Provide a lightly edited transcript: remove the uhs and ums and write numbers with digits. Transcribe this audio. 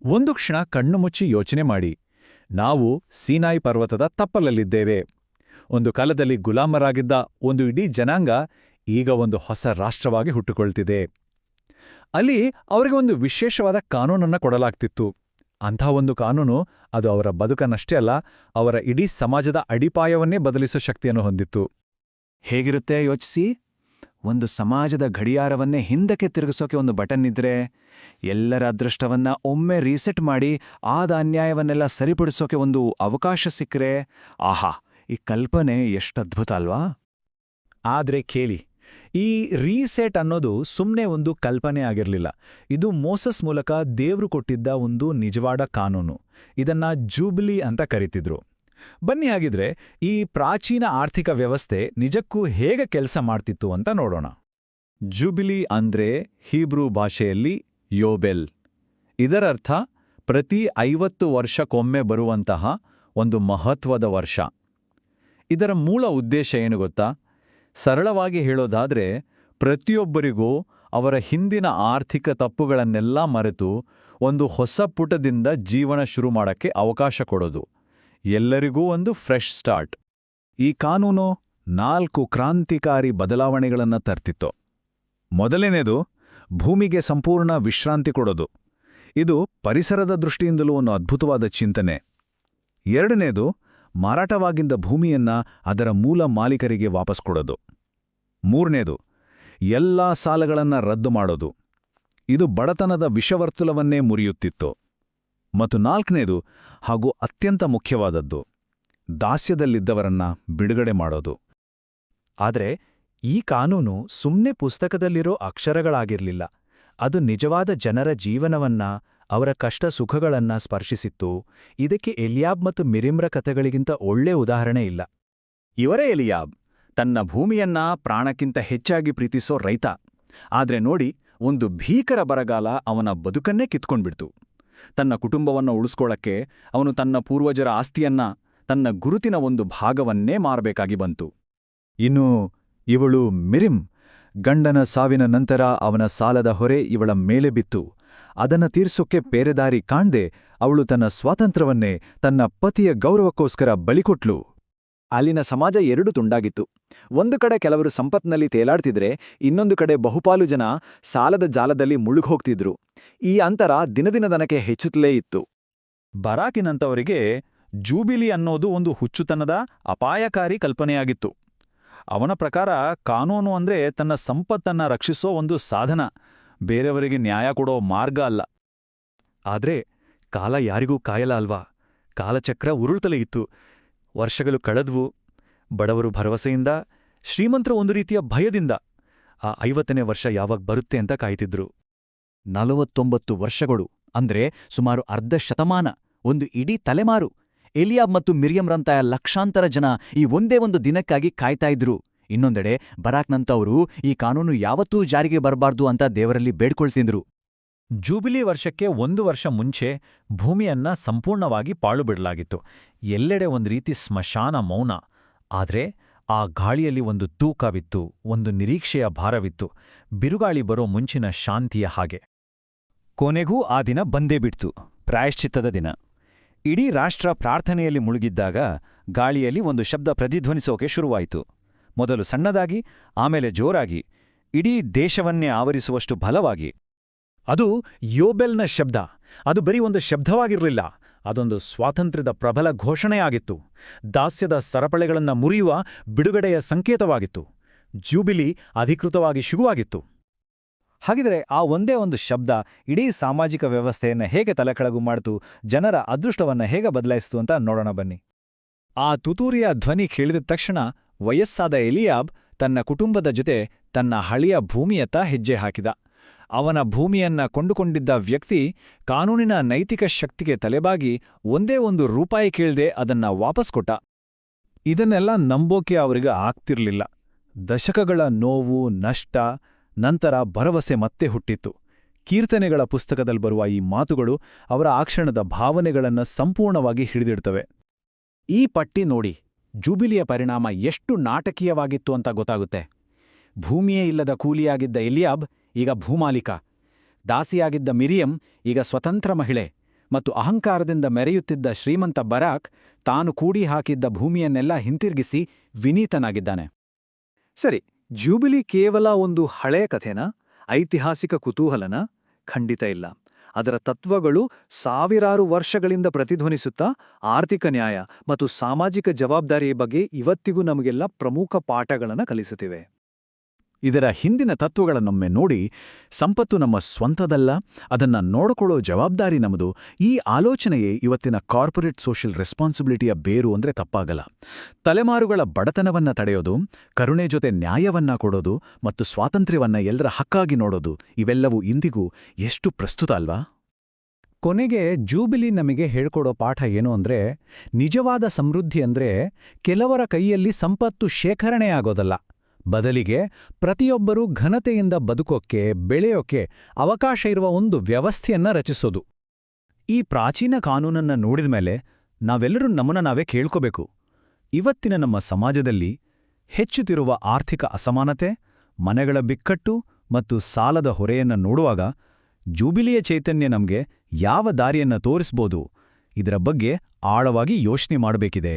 ಒಂದು ಕ್ಷಣ ಕಣ್ಣು ಮುಚ್ಚಿ ಯೋಚನೆ ಮಾಡಿ. ನಾವು ಸೀನಾಯಿ ಪರ್ವತದ ತಪ್ಪಲಲ್ಲಿದ್ದೇವೆ. ಒಂದು ಕಾಲದಲ್ಲಿ ಗುಲಾಮರಾಗಿದ್ದ ಒಂದು ಇಡೀ ಜನಾಂಗ ಈಗ ಒಂದು ಹೊಸ ರಾಷ್ಟ್ರವಾಗಿ ಹುಟ್ಟುಕೊಳ್ತಿದೆ. ಅಲ್ಲಿ ಅವರಿಗೆ ಒಂದು ವಿಶೇಷವಾದ ಕಾನೂನನ್ನ ಕೊಡಲಾಗ್ತಿತ್ತು. ಅಂಥ ಒಂದು ಕಾನೂನು ಅದು ಅವರ ಬದುಕನ್ನಷ್ಟೇ ಅಲ್ಲ, ಅವರ ಇಡೀ ಸಮಾಜದ ಅಡಿಪಾಯವನ್ನೇ ಬದಲಿಸೋ ಶಕ್ತಿಯನ್ನು ಹೊಂದಿತ್ತು. ಹೇಗಿರುತ್ತೆ ಯೋಚಿಸಿ. ಒಂದು ಸಮಾಜದ ಗಡಿಯಾರವನ್ನೇ ಹಿಂದಕ್ಕೆ ತಿರುಗಿಸೋಕೆ ಒಂದು ಬಟನ್ ಇದ್ರೆ, ಎಲ್ಲರ ಅದೃಷ್ಟವನ್ನ ಒಮ್ಮೆ ರೀಸೆಟ್ ಮಾಡಿ ಆದ ಅನ್ಯಾಯವನ್ನೆಲ್ಲ ಸರಿಪಡಿಸೋಕೆ ಒಂದು ಅವಕಾಶ ಸಿಕ್ಕರೆ, ಆಹಾ, ಈ ಕಲ್ಪನೆ ಎಷ್ಟದ್ಭುತ ಅಲ್ವಾ? ಆದ್ರೆ ಕೇಳಿ, ಈ ರೀಸೆಟ್ ಅನ್ನೋದು ಸುಮ್ಮನೆ ಒಂದು ಕಲ್ಪನೆ ಆಗಿರಲಿಲ್ಲ. ಇದು ಮೋಸಸ್ ಮೂಲಕ ದೇವ್ರು ಕೊಟ್ಟಿದ್ದ ಒಂದು ನಿಜವಾದ ಕಾನೂನು. ಇದನ್ನ ಜೂಬಿಲಿ ಅಂತ ಕರೀತಿದ್ರು. ಬನ್ನಿ ಹಾಗಿದ್ರೆ ಈ ಪ್ರಾಚೀನ ಆರ್ಥಿಕ ವ್ಯವಸ್ಥೆ ನಿಜಕ್ಕೂ ಹೇಗೆ ಕೆಲಸ ಮಾಡ್ತಿತ್ತು ಅಂತ ನೋಡೋಣ. ಜೂಬಿಲಿ ಅಂದ್ರೆ ಹೀಬ್ರೂ ಭಾಷೆಯಲ್ಲಿ ಯೋಬೆಲ್. ಇದರರ್ಥ ಪ್ರತಿ 50 ವರ್ಷಕ್ಕೊಮ್ಮೆ ಬರುವಂತಹ ಒಂದು ಮಹತ್ವದ ವರ್ಷ. ಇದರ ಮೂಲ ಉದ್ದೇಶ ಏನು ಗೊತ್ತಾ? ಸರಳವಾಗಿ ಹೇಳೋದಾದ್ರೆ, ಪ್ರತಿಯೊಬ್ಬರಿಗೂ ಅವರ ಹಿಂದಿನ ಆರ್ಥಿಕ ತಪ್ಪುಗಳನ್ನೆಲ್ಲ ಮರೆತು ಒಂದು ಹೊಸ ಪುಟದಿಂದ ಜೀವನ ಶುರು ಮಾಡಕ್ಕೆ ಅವಕಾಶ ಕೊಡೋದು. ಎಲ್ಲರಿಗೂ ಒಂದು ಫ್ರೆಶ್ ಸ್ಟಾರ್ಟ್. ಈ ಕಾನೂನು 4 ಕ್ರಾಂತಿಕಾರಿ ಬದಲಾವಣೆಗಳನ್ನು ತರ್ತಿತ್ತು. ಮೊದಲನೇದು ಭೂಮಿಗೆ ಸಂಪೂರ್ಣ ವಿಶ್ರಾಂತಿ ಕೊಡೋದು. ಇದು ಪರಿಸರದ ದೃಷ್ಟಿಯಿಂದಲೂ ಒಂದು ಅದ್ಭುತವಾದ ಚಿಂತನೆ. ಎರಡನೇದು ಮಾರಾಟವಾಗಿದ್ದ ಭೂಮಿಯನ್ನ ಅದರ ಮೂಲ ಮಾಲೀಕರಿಗೆ ವಾಪಸ್ ಕೊಡೋದು. ಮೂರನೇದು ಎಲ್ಲಾ ಸಾಲಗಳನ್ನ ರದ್ದು ಮಾಡೋದು. ಇದು ಬಡತನದ ವಿಷವರ್ತುಲವನ್ನೇ ಮುರಿಯುತ್ತಿತ್ತು. ಮತ್ತು ನಾಲ್ಕನೇದು, ಹಾಗೂ ಅತ್ಯಂತ ಮುಖ್ಯವಾದದ್ದು, ದಾಸ್ಯದಲ್ಲಿದ್ದವರನ್ನ ಬಿಡುಗಡೆ ಮಾಡೋದು. ಆದರೆ ಈ ಕಾನೂನು ಸುಮ್ಮನೆ ಪುಸ್ತಕದಲ್ಲಿರೋ ಅಕ್ಷರಗಳಾಗಿರ್ಲಿಲ್ಲ. ಅದು ನಿಜವಾದ ಜನರ ಜೀವನವನ್ನ, ಅವರ ಕಷ್ಟ ಸುಖಗಳನ್ನ ಸ್ಪರ್ಶಿಸಿತ್ತು. ಇದಕ್ಕೆ ಎಲಿಯಾಬ್ ಮತ್ತು ಮಿರಿಮ್ರ ಕಥೆಗಳಿಗಿಂತ ಒಳ್ಳೆ ಉದಾಹರಣೆ ಇಲ್ಲ. ಇವರೇ ಎಲಿಯಾಬ್, ತನ್ನ ಭೂಮಿಯನ್ನ ಪ್ರಾಣಕ್ಕಿಂತ ಹೆಚ್ಚಾಗಿ ಪ್ರೀತಿಸೋ ರೈತ. ಆದ್ರೆ ನೋಡಿ, ಒಂದು ಭೀಕರ ಬರಗಾಲ ಅವನ ಬದುಕನ್ನೇ ಕಿತ್ಕೊಂಡ್ಬಿಡ್ತು. ತನ್ನ ಕುಟುಂಬವನ್ನು ಉಳಿಸ್ಕೊಳ್ಳಕ್ಕೆ ಅವನು ತನ್ನ ಪೂರ್ವಜರ ಆಸ್ತಿಯನ್ನ, ತನ್ನ ಗುರುತಿನ ಒಂದು ಭಾಗವನ್ನೇ ಮಾರಬೇಕಾಗಿ ಬಂತು. ಇನ್ನು ಇವಳು ಮಿರಿಮ್, ಗಂಡನ ಸಾವಿನ ನಂತರ ಅವನ ಸಾಲದ ಹೊರೆ ಇವಳ ಮೇಲೆ ಬಿತ್ತು. ಅದನ್ನ ತೀರ್ಸೋಕ್ಕೆ ಬೇರೆದಾರಿ ಕಾಣ್ದೆ ಅವಳು ತನ್ನ ಸ್ವಾತಂತ್ರ್ಯವನ್ನೇ ತನ್ನ ಪತಿಯ ಗೌರವಕ್ಕೋಸ್ಕರ ಬಲಿಕೊಟ್ಲು. ಅಲ್ಲಿನ ಸಮಾಜ 2 ತುಂಡಾಗಿತ್ತು. ಒಂದು ಕಡೆ ಕೆಲವರು ಸಂಪತ್ನಲ್ಲಿ ತೇಲಾಡ್ತಿದ್ರೆ, ಇನ್ನೊಂದು ಕಡೆ ಬಹುಪಾಲು ಜನ ಸಾಲದ ಜಾಲದಲ್ಲಿ ಮುಳುಗೋಗ್ತಿದ್ರು. ಈ ಅಂತರ ದಿನದಿನದನಕ್ಕೆ ಹೆಚ್ಚುತ್ತಲೇ ಇತ್ತು. ಬರಾಕಿನಂತವರಿಗೆ ಜೂಬಿಲಿ ಅನ್ನೋದು ಒಂದು ಹುಚ್ಚುತನದ ಅಪಾಯಕಾರಿ ಕಲ್ಪನೆಯಾಗಿತ್ತು. ಅವನ ಪ್ರಕಾರ ಕಾನೂನು ಅಂದ್ರೆ ತನ್ನ ಸಂಪತ್ತನ್ನ ರಕ್ಷಿಸೋ ಒಂದು ಸಾಧನ, ಬೇರೆಯವರಿಗೆ ನ್ಯಾಯ ಕೊಡೋ ಮಾರ್ಗ ಅಲ್ಲ. ಆದ್ರೆ ಕಾಲ ಯಾರಿಗೂ ಕಾಯಲ ಅಲ್ವಾ? ಕಾಲಚಕ್ರ ಉರುಳ್ತಲೇ ಇತ್ತು. ವರ್ಷಗಳು ಕಳೆದ್ವು. ಬಡವರು ಭರವಸೆಯಿಂದ, ಶ್ರೀಮಂತರು ಒಂದು ರೀತಿಯ ಭಯದಿಂದ ಆ 50ನೇ ವರ್ಷ ಯಾವಾಗ ಬರುತ್ತೆ ಅಂತ ಕಾಯ್ತಿದ್ರು. 49 ವರ್ಷಗಳು ಅಂದ್ರೆ ಸುಮಾರು ಅರ್ಧ ಶತಮಾನ, ಒಂದು ಇಡೀ ತಲೆಮಾರು. ಎಲಿಯಾಬ್ ಮತ್ತು ಮಿರಿಯಮ್ರಂತ ಲಕ್ಷಾಂತರ ಜನ ಈ ಒಂದೇ ಒಂದು ದಿನಕ್ಕಾಗಿ ಕಾಯ್ತಾ ಇದ್ರು. ಇನ್ನೊಂದೆಡೆ ಬರಾಕ್ನಂತವರು ಈ ಕಾನೂನು ಯಾವತ್ತೂ ಜಾರಿಗೆ ಬರಬಾರ್ದು ಅಂತ ದೇವರಲ್ಲಿ ಬೇಡ್ಕೊಳ್ತಿದ್ರು. ಜೂಬಿಲಿ ವರ್ಷಕ್ಕೆ 1 ವರ್ಷ ಮುಂಚೆ ಭೂಮಿಯನ್ನ ಸಂಪೂರ್ಣವಾಗಿ ಪಾಳುಬಿಡಲಾಗಿತ್ತು. ಎಲ್ಲೆಡೆ ಒಂದು ರೀತಿ ಸ್ಮಶಾನ ಮೌನ. ಆದ್ರೆ ಆ ಗಾಳಿಯಲ್ಲಿ ಒಂದು ತೂಕವಿತ್ತು, ಒಂದು ನಿರೀಕ್ಷೆಯ ಭಾರವಿತ್ತು, ಬಿರುಗಾಳಿ ಬರೋ ಮುಂಚಿನ ಶಾಂತಿಯ ಹಾಗೆ. ಕೊನೆಗೂ ಆ ದಿನ ಬಂದೇ ಬಿಡ್ತು, ಪ್ರಾಯಶ್ಚಿತ್ತದ ದಿನ. ಇಡೀ ರಾಷ್ಟ್ರ ಪ್ರಾರ್ಥನೆಯಲ್ಲಿ ಮುಳುಗಿದ್ದಾಗ ಗಾಳಿಯಲ್ಲಿ ಒಂದು ಶಬ್ದ ಪ್ರತಿಧ್ವನಿಸೋಕೆ ಶುರುವಾಯಿತು. ಮೊದಲು ಸಣ್ಣದಾಗಿ, ಆಮೇಲೆ ಜೋರಾಗಿ, ಇಡೀ ದೇಶವನ್ನೇ ಆವರಿಸುವಷ್ಟು ಬಲವಾಗಿ. ಅದು ಯೋಬೆಲ್ನ ಶಬ್ದ. ಅದು ಬರೀ ಒಂದು ಶಬ್ದವಾಗಿರಲಿಲ್ಲ, ಅದೊಂದು ಸ್ವಾತಂತ್ರ್ಯದ ಪ್ರಬಲ ಘೋಷಣೆಯಾಗಿತ್ತು. ದಾಸ್ಯದ ಸರಪಳೆಗಳನ್ನು ಮುರಿಯುವ ಬಿಡುಗಡೆಯ ಸಂಕೇತವಾಗಿತ್ತು. ಜೂಬಿಲಿ ಅಧಿಕೃತವಾಗಿ ಶುರುವಾಗಿತ್ತು. ಹಾಗಿದ್ರೆ ಆ ಒಂದೇ ಒಂದು ಶಬ್ದ ಇಡೀ ಸಾಮಾಜಿಕ ವ್ಯವಸ್ಥೆಯನ್ನು ಹೇಗೆ ತಲೆಕೆಳಗು ಮಾಡಿತು, ಜನರ ಅದೃಷ್ಟವನ್ನ ಹೇಗೆ ಬದಲಾಯಿಸಿತು ಅಂತ ನೋಡೋಣ ಬನ್ನಿ. ಆ ತುತೂರಿಯ ಧ್ವನಿ ಕೇಳಿದ ತಕ್ಷಣ ವಯಸ್ಸಾದ ಎಲಿಯಾಬ್ ತನ್ನ ಕುಟುಂಬದ ಜೊತೆ ತನ್ನ ಹಳೆಯ ಭೂಮಿಯತ್ತ ಹೆಜ್ಜೆ ಹಾಕಿದ. ಅವನ ಭೂಮಿಯನ್ನ ಕೊಂಡುಕೊಂಡಿದ್ದ ವ್ಯಕ್ತಿ ಕಾನೂನಿನ ನೈತಿಕ ಶಕ್ತಿಗೆ ತಲೆಬಾಗಿ ಒಂದೇ ₹1 ಕೇಳ್ದೆ ಅದನ್ನ ವಾಪಸ್ ಕೊಟ್ಟ. ಇದನ್ನೆಲ್ಲ ನಂಬೋಕೆ ಅವರಿಗೆ ಆಗ್ತಿರ್ಲಿಲ್ಲ. ದಶಕಗಳ ನೋವು, ನಷ್ಟ, ನಂತರ ಭರವಸೆ ಮತ್ತೆ ಹುಟ್ಟಿತ್ತು. ಕೀರ್ತನೆಗಳ ಪುಸ್ತಕದಲ್ಲಿ ಬರುವ ಈ ಮಾತುಗಳು ಅವರ ಆ ಕ್ಷಣದ ಭಾವನೆಗಳನ್ನ ಸಂಪೂರ್ಣವಾಗಿ ಹಿಡಿದಿಡ್ತವೆ. ಈ ಪಟ್ಟಿ ನೋಡಿ, ಜೂಬಿಲಿಯ ಪರಿಣಾಮ ಎಷ್ಟು ನಾಟಕೀಯವಾಗಿತ್ತು ಅಂತ ಗೊತ್ತಾಗುತ್ತೆ. ಭೂಮಿಯೇ ಇಲ್ಲದ ಕೂಲಿಯಾಗಿದ್ದ ಎಲಿಯಾಬ್ ಈಗ ಭೂಮಾಲಿಕ, ದಾಸಿಯಾಗಿದ್ದ ಮಿರಿಯಂ ಈಗ ಸ್ವತಂತ್ರ ಮಹಿಳೆ, ಮತ್ತು ಅಹಂಕಾರದಿಂದ ಮೆರೆಯುತ್ತಿದ್ದ ಶ್ರೀಮಂತ ಬರಾಕ್ ತಾನು ಕೂಡಿ ಹಾಕಿದ್ದ ಭೂಮಿಯನ್ನೆಲ್ಲ ಹಿಂತಿರುಗಿಸಿ ವಿನೀತನಾಗಿದ್ದಾನೆ. ಸರಿ, ಜೂಬಿಲಿ ಕೇವಲ ಒಂದು ಹಳೆಯ ಕಥೆನಾ? ಐತಿಹಾಸಿಕ ಕುತೂಹಲನ? ಖಂಡಿತ ಇಲ್ಲ. ಅದರ ತತ್ವಗಳು ಸಾವಿರಾರು ವರ್ಷಗಳಿಂದ ಪ್ರತಿಧ್ವನಿಸುತ್ತಾ ಆರ್ಥಿಕ ನ್ಯಾಯ ಮತ್ತು ಸಾಮಾಜಿಕ ಜವಾಬ್ದಾರಿಯ ಬಗ್ಗೆ ಇವತ್ತಿಗೂ ನಮಗೆಲ್ಲ ಪ್ರಮುಖ ಪಾಠಗಳನ್ನು ಕಲಿಸುತ್ತಿವೆ. ಇದರ ಹಿಂದಿನ ತತ್ವಗಳನ್ನೊಮ್ಮೆ ನೋಡಿ, ಸಂಪತ್ತು ನಮ್ಮ ಸ್ವಂತದಲ್ಲ, ಅದನ್ನ ನೋಡಿಕೊಳ್ಳೋ ಜವಾಬ್ದಾರಿ ನಮ್ಮದು. ಈ ಆಲೋಚನೆಯೇ ಇವತ್ತಿನ ಕಾರ್ಪೊರೇಟ್ ಸೋಷಿಯಲ್ ರೆಸ್ಪಾನ್ಸಿಬಿಲಿಟಿಯ ಬೇರು ಅಂದ್ರೆ ತಪ್ಪಾಗಲ್ಲ. ತಲೆಮಾರುಗಳ ಬಡತನವನ್ನ ತಡೆಯೋದು, ಕರುಣೆ ಜೊತೆ ನ್ಯಾಯವನ್ನ ಕೊಡೋದು ಮತ್ತು ಸ್ವಾತಂತ್ರ್ಯವನ್ನ ಎಲ್ಲರ ಹಕ್ಕಾಗಿ ನೋಡೋದು, ಇವೆಲ್ಲವೂ ಇಂದಿಗೂ ಎಷ್ಟು ಪ್ರಸ್ತುತ ಅಲ್ವಾ? ಕೊನೆಗೆ ಜೂಬಿಲಿ ನಮಗೆ ಹೇಳ್ಕೊಡೋ ಪಾಠ ಏನು ಅಂದ್ರೆ, ನಿಜವಾದ ಸಮೃದ್ಧಿ ಅಂದ್ರೆ ಕೆಲವರ ಕೈಯಲ್ಲಿ ಸಂಪತ್ತು ಶೇಖರಣೆಯಾಗೋದಲ್ಲ, ಬದಲಿಗೆ ಪ್ರತಿಯೊಬ್ಬರೂ ಘನತೆಯಿಂದ ಬದುಕೋಕ್ಕೆ, ಬೆಳೆಯೋಕೆ ಅವಕಾಶ ಇರುವ ಒಂದು ವ್ಯವಸ್ಥೆಯನ್ನ ರಚಿಸೋದು. ಈ ಪ್ರಾಚೀನ ಕಾನೂನನ್ನ ನೋಡಿದ್ಮೇಲೆ ನಾವೆಲ್ಲರೂ ನಮ್ಮನ್ನ ನಾವೇ ಕೇಳ್ಕೋಬೇಕು. ಇವತ್ತಿನ ನಮ್ಮ ಸಮಾಜದಲ್ಲಿ ಹೆಚ್ಚುತ್ತಿರುವ ಆರ್ಥಿಕ ಅಸಮಾನತೆ, ಮನೆಗಳ ಬಿಕ್ಕಟ್ಟು ಮತ್ತು ಸಾಲದ ಹೊರೆಯನ್ನ ನೋಡುವಾಗ ಜೂಬಿಲಿಯ ಚೈತನ್ಯ ನಮ್ಗೆ ಯಾವ ದಾರಿಯನ್ನ ತೋರಿಸ್ಬೋದು, ಇದರ ಬಗ್ಗೆ ಆಳವಾಗಿ ಯೋಚನೆ ಮಾಡಬೇಕಿದೆ.